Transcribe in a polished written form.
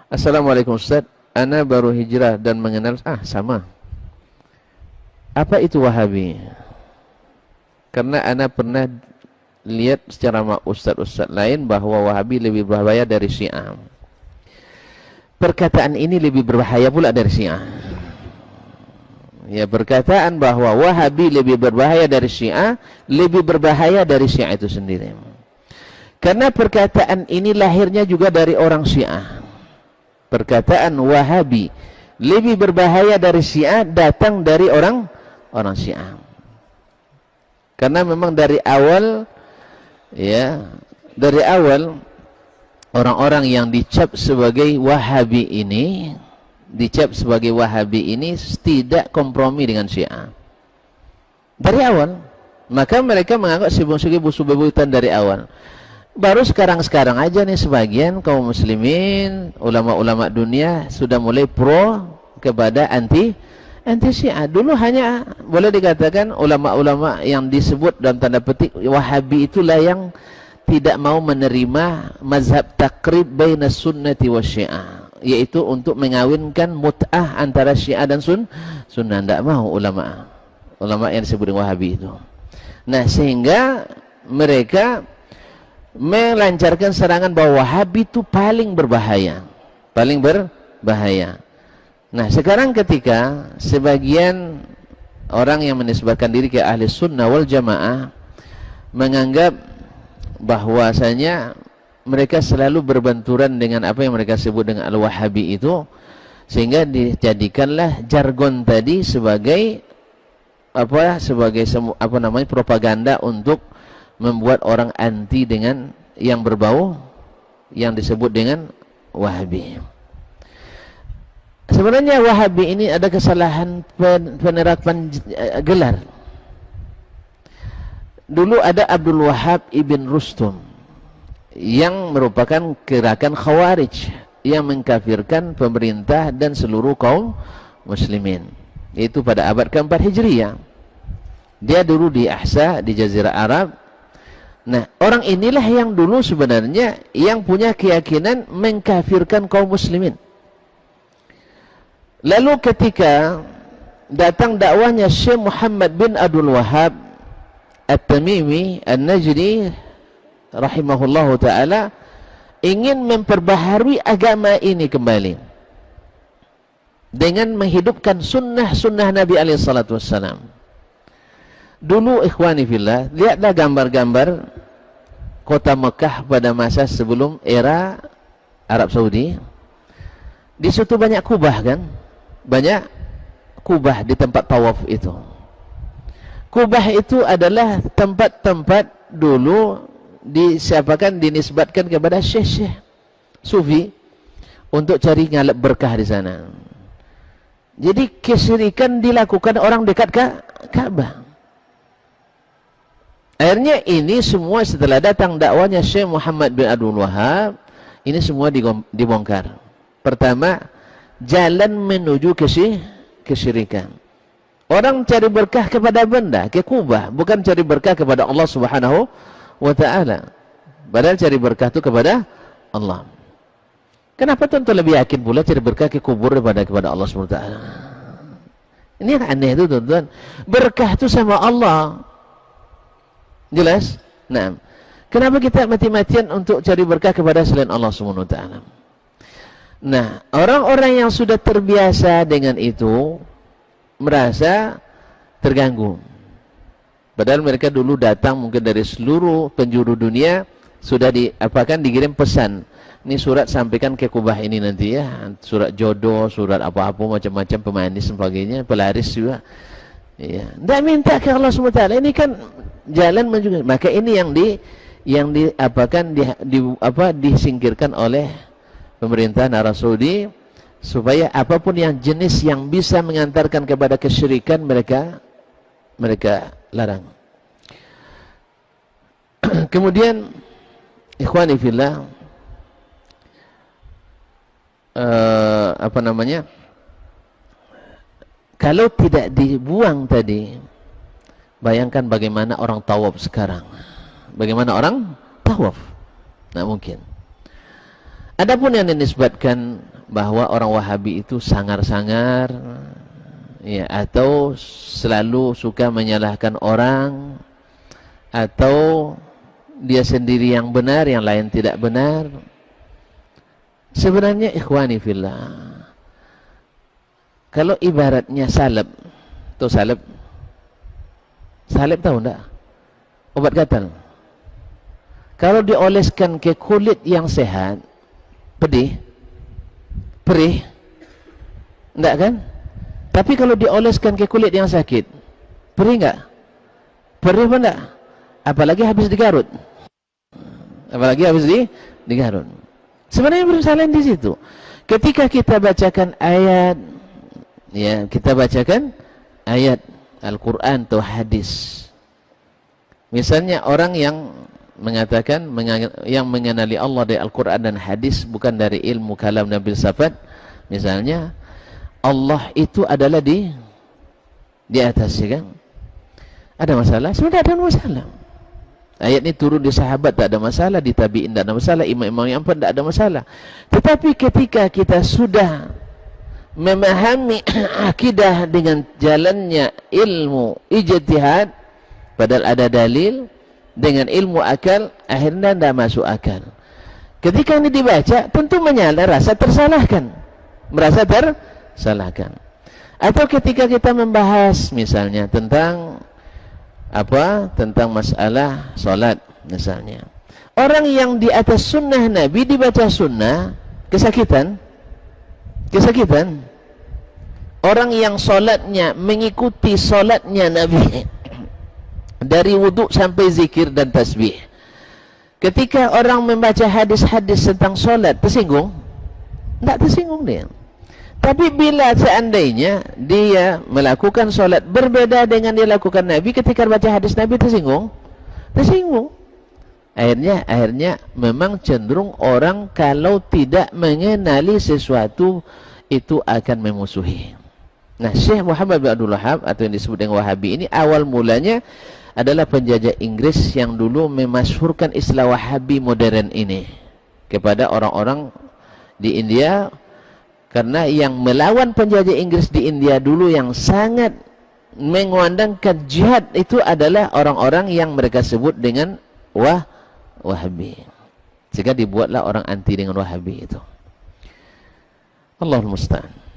Assalamualaikum Ustaz, ana baru hijrah dan mengenal sama. Apa itu Wahabi? Karena ana pernah lihat secara ustaz-ustaz lain bahwa Wahabi lebih berbahaya dari Syiah. Perkataan ini lebih berbahaya pula dari Syiah. Ya, perkataan bahwa Wahabi lebih berbahaya dari Syiah, lebih berbahaya dari Syiah itu sendiri. Karena perkataan ini lahirnya juga dari orang Syiah. Perkataan Wahabi lebih berbahaya dari Syiah datang dari orang Syiah. Karena memang dari awal, ya, dari awal orang-orang yang dicap sebagai Wahabi ini, tidak kompromi dengan Syiah. Dari awal, maka mereka menganggap sebagai busu-bubutan dari awal. Baru sekarang-sekarang aja nih sebagian kaum muslimin, ulama-ulama dunia sudah mulai pro kepada anti Syiah. Dulu hanya boleh dikatakan ulama-ulama yang disebut dalam tanda petik Wahabi itulah yang tidak mau menerima mazhab takrib baina sunnati wa Syiah, yaitu untuk mengawinkan mut'ah antara Syiah dan sunnah. Tidak mau ulama yang disebut Wahabi itu. Nah, sehingga mereka melancarkan serangan bahwa Wahabi itu paling berbahaya. Nah, sekarang ketika sebagian orang yang menisbatkan diri ke ahli sunnah wal jamaah menganggap bahwasanya mereka selalu berbenturan dengan apa yang mereka sebut dengan al-Wahabi itu, sehingga dijadikanlah jargon tadi sebagai propaganda untuk membuat orang anti dengan yang berbau yang disebut dengan Wahabi. Sebenarnya Wahabi ini ada kesalahan penerapan gelar. Dulu ada Abdul Wahab ibn Rustum yang merupakan gerakan Khawarij yang mengkafirkan pemerintah dan seluruh kaum muslimin. Itu pada abad keempat Hijriyah. Dia dulu di Ahsa, di Jazirah Arab. Nah, orang inilah yang dulu sebenarnya yang punya keyakinan mengkafirkan kaum muslimin. Lalu ketika datang dakwahnya Syekh Muhammad bin Abdul Wahab At-Tamimi An-Najdi rahimahullahu ta'ala ingin memperbaharui agama ini kembali dengan menghidupkan sunnah Nabi SAW. Dulu ikhwani fillah, lihatlah gambar-gambar kota Mekah pada masa sebelum era Arab Saudi. Di situ banyak kubah kan? Banyak kubah di tempat tawaf itu. Kubah itu adalah tempat-tempat dulu dinisbatkan kepada syekh-syekh sufi untuk cari ngalap berkah di sana. Jadi kesyirikan dilakukan orang dekat Ka'bah. Akhirnya ini semua setelah datang dakwanya Syekh Muhammad bin Abdul Wahab, ini semua dibongkar. Pertama, jalan menuju kesyirikan. Orang cari berkah kepada benda, ke kubah, bukan cari berkah kepada Allah Subhanahu wa ta'ala. Padahal cari berkah itu kepada Allah. Kenapa tuan lebih yakin pula cari berkah ke kubur daripada kepada Allah Subhanahu wa ta'ala? Ini yang aneh itu tuan-tuan. Berkah itu sama Allah. Jelas? Nah, kenapa kita mati-matian untuk cari berkah kepada selain Allah Subhanahu wa ta'ala? Nah, orang-orang yang sudah terbiasa dengan itu merasa terganggu. Padahal mereka dulu datang mungkin dari seluruh penjuru dunia, sudah dikirim pesan. Ini surat sampaikan ke kubah ini nanti ya. Surat jodoh, surat apa-apa macam-macam pemanis sebagainya, pelaris juga. Ya, tidak minta ke Allah SWT. Ini kan jalan menuju. Maka ini yang disingkirkan oleh pemerintah Arab Saudi, supaya apapun yang jenis yang bisa mengantarkan kepada kesyirikan mereka larang. Kemudian ikhwani fillah, kalau tidak dibuang tadi, bayangkan bagaimana orang tawaf sekarang. Bagaimana orang tawaf? Nah, mungkin. Adapun yang dinisbatkan bahwa orang Wahabi itu sangar-sangar, ya, atau selalu suka menyalahkan orang, atau dia sendiri yang benar, yang lain tidak benar. Sebenarnya ikhwani fillah, kalau ibaratnya salep, tuh salep tahu enggak? Obat gatal. Kalau dioleskan ke kulit yang sehat, pedih, perih, enggak kan? Tapi kalau dioleskan ke kulit yang sakit, perih enggak? Perih apa enggak? Apalagi habis digarut. Apalagi habis digarut. Sebenarnya permasalahan di situ. Ketika kita bacakan ayat, ya, kita bacakan ayat Al-Quran atau hadis. Misalnya orang yang mengatakan yang mengenali Allah dari Al-Quran dan hadis bukan dari ilmu kalam dan filsafat, misalnya Allah itu adalah di atas, ya kan? Ada masalah? Sebenarnya ada masalah. Ayat ini turun di sahabat, tak ada masalah. Di tabi'in, tak ada masalah. Imam-imam yang pun, tak ada masalah. Tetapi ketika kita sudah memahami akidah dengan jalannya ilmu ijtihad, padahal ada dalil, dengan ilmu akal, akhirnya tidak masuk akal. Ketika ini dibaca, tentu rasa tersalahkan. Merasa tersalahkan. Atau ketika kita membahas misalnya tentang tentang masalah solat misalnya, orang yang di atas sunnah Nabi dibaca sunnah, kesakitan. Orang yang solatnya mengikuti solatnya Nabi dari wudhu sampai zikir dan tasbih, ketika orang membaca hadis-hadis tentang solat, tersinggung? Tidak tersinggung dia. Tapi bila seandainya dia melakukan solat berbeda dengan dia lakukan Nabi, ketika baca hadis Nabi, tersinggung? Tersinggung. Akhirnya memang cenderung orang kalau tidak mengenali sesuatu itu akan memusuhi. Nah, Syekh Muhammad bin Abdul Wahhab atau yang disebut dengan Wahabi ini awal mulanya adalah penjajah Inggris yang dulu memasyhurkan istilah Wahabi modern ini kepada orang-orang di India. Karena yang melawan penjajah Inggris di India dulu yang sangat mengandangkan jihad itu adalah orang-orang yang mereka sebut dengan Wahabi. Sehingga dibuatlah orang anti dengan Wahabi itu. Allahul musta'an.